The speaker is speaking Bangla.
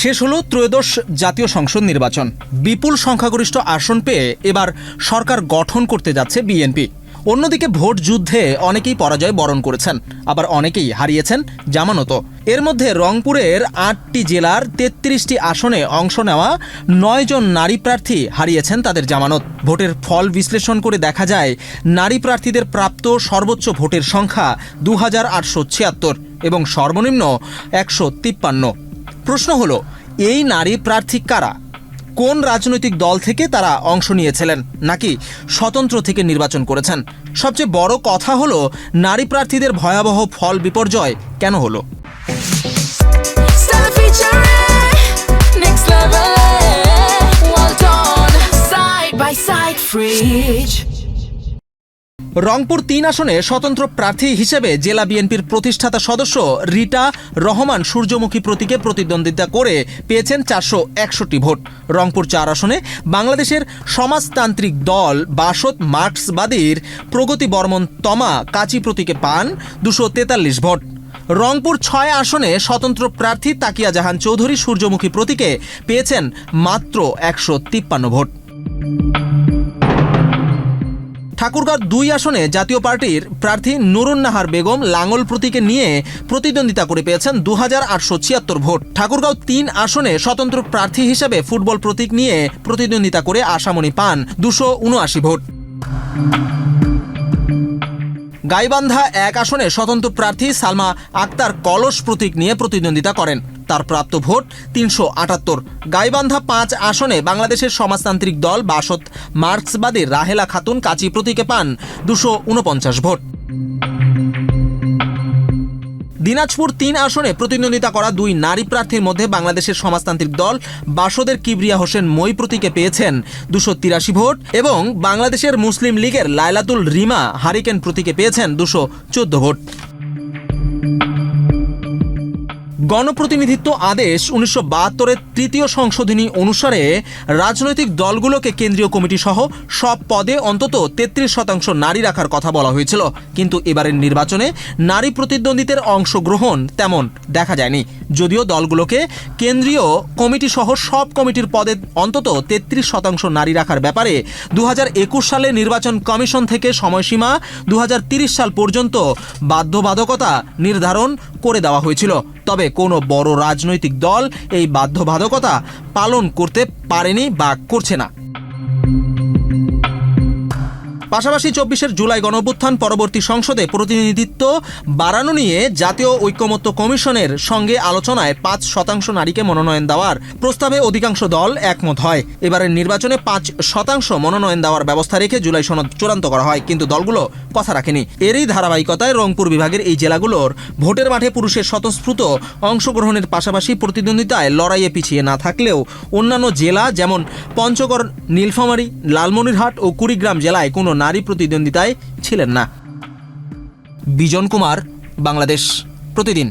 শেষ হলো ত্রয়োদশ জাতীয় সংসদ নির্বাচন। বিপুল সংখ্যাগরিষ্ঠ আসন পেয়ে এবার সরকার গঠন করতে যাচ্ছে বিএনপি। অন্যদিকে ভোট যুদ্ধে অনেকেই পরাজয় বরণ করেছেন, আবার অনেকেই হারিয়েছেন জামানতও। এর মধ্যে রংপুরের ৮টি জেলার ৩৩টি আসনে অংশ নেওয়া ৯ জন নারী প্রার্থী হারিয়েছেন তাদের জামানত। ভোটের ফল বিশ্লেষণ করে দেখা যায়, নারী প্রার্থীদের প্রাপ্ত সর্বোচ্চ ভোটের সংখ্যা ২৮৭৬ এবং সর্বনিম্ন ১৫৩। প্রশ্ন হলো, এই নারী প্রার্থী কারা? কোন রাজনৈতিক দল থেকে তারা অংশ নিয়েছিলেন, নাকি স্বতন্ত্র থেকে নির্বাচন করেছেন? সবচেয়ে বড় কথা হলো, নারী প্রার্থীদের ভয়াবহ ফল বিপর্যয় কেন হলো? রংপুর ৩ আসনে স্বতন্ত্র প্রার্থী হিসেবে জেলা বিএনপির প্রতিষ্ঠাতা সদস্য রিটা রহমান সূর্যমুখী প্রতীকে প্রতিদ্বন্দ্বিতা করে পেয়েছেন ৪৬১ ভোট। রংপুর ৪ আসনে বাংলাদেশের সমাজতান্ত্রিক দল বাসদ মার্ক্সবাদীর প্রগতি বর্মন তমা কাচি প্রতীকে পান ২৪৩ ভোট। রংপুর ৬ আসনে স্বতন্ত্র প্রার্থী তাকিয়া জাহান চৌধুরী সূর্যমুখী প্রতীকে পেয়েছেন মাত্র ১৫৩ ভোট। ঠাকুরগাঁও ২ আসনে জাতীয় পার্টির প্রার্থী নুরুন্নাহার বেগম লাঙ্গল প্রতীকে নিয়ে প্রতিদ্বন্দ্বিতা করে পেয়েছেন ২৮৭৬ ভোট। ঠাকুরগাঁও ৩ আসনে স্বতন্ত্র প্রার্থী হিসেবে ফুটবল প্রতীক নিয়ে প্রতিদ্বন্দ্বিতা করে আশামণি পান ২৭৯ ভোট। গাইবান্ধা ১ আসনে স্বতন্ত্র প্রার্থী সালমা আক্তার কলস প্রতীক নিয়ে প্রতিদ্বন্দ্বিতা করেন, তার প্রাপ্ত ভোট ৩৭৮। গাইবান্ধা ৫ আসনে বাংলাদেশের সমাজতান্ত্রিক দল বাসদ মার্ক্সবাদীর রাহেলা খাতুন কাচি প্রতীকে পান ২৪৯ ভোট। দিনাজপুর ৩ আসনে প্রতিদ্বন্দ্বিতা করা ২ নারী প্রার্থীর মধ্যে বাংলাদেশের সমাজতান্ত্রিক দল বাসদের কিবরিয়া হোসেন মই প্রতীকে পেয়েছেন ২৮৩ ভোট এবং বাংলাদেশের মুসলিম লীগের লাইলাতুল রিমা হারিকেন প্রতীকে পেয়েছেন ২১৪ ভোট। গণপ্রতিনিধিত্ব আদেশ ১৯৭২-এর ৩য় সংশোধনী অনুসারে রাজনৈতিক দলগুলোকে কেন্দ্রীয় কমিটি সহ সব পদে অন্তত ৩৩% নারী রাখার কথা বলা হয়েছিল, কিন্তু এবারের নির্বাচনে নারী প্রতিদ্বন্দ্বীদের অংশগ্রহণ তেমন দেখা যায়নি। যদিও দলগুলোকে কেন্দ্রীয় কমিটি সহ সব কমিটির পদে অন্তত ৩৩% নারী রাখার ব্যাপারে ২০২১ সালে নির্বাচন কমিশন থেকে সময়সীমা ২০৩০ সাল পর্যন্ত বাধ্যবাধকতা নির্ধারণ করে দেওয়া হয়েছিল, তবে কোনো বড় রাজনৈতিক দল এই বাধ্যবাধকতা পালন করতে পারেনি বা করছে না। পাশাপাশি ২৪ জুলাই গণঅভ্যুত্থান পরবর্তী সংসদে প্রতিনিধিত্ব বাড়ানো নিয়ে জাতীয় ঐকমত্য কমিশনের সঙ্গে আলোচনায় ৫% নারীকে মনোনয়ন দেওয়ার প্রস্তাবে অধিকাংশ দল একমত হয়। এবারের নির্বাচনে ৫% মনোনয়ন দেওয়ার ব্যবস্থা রেখে জুলাই সনদ চূড়ান্ত করা হয়, কিন্তু দলগুলো কথা রাখেনি। এরই ধারাবাহিকতায় রংপুর বিভাগের এই জেলাগুলোর ভোটের মাঠে পুরুষের স্বতঃস্ফূর্ত অংশগ্রহণের পাশাপাশি প্রতিদ্বন্দ্বিতায় লড়াইয়ে পিছিয়ে না থাকলেও অন্যান্য জেলা যেমন পঞ্চগড়, নীলফামারী, লালমনিরহাট ও কুড়িগ্রাম জেলায় কোনো নারী প্রতিদ্বন্দ্বিতায় ছিলেন না। বিজন কুমার, বাংলাদেশ প্রতিদিন।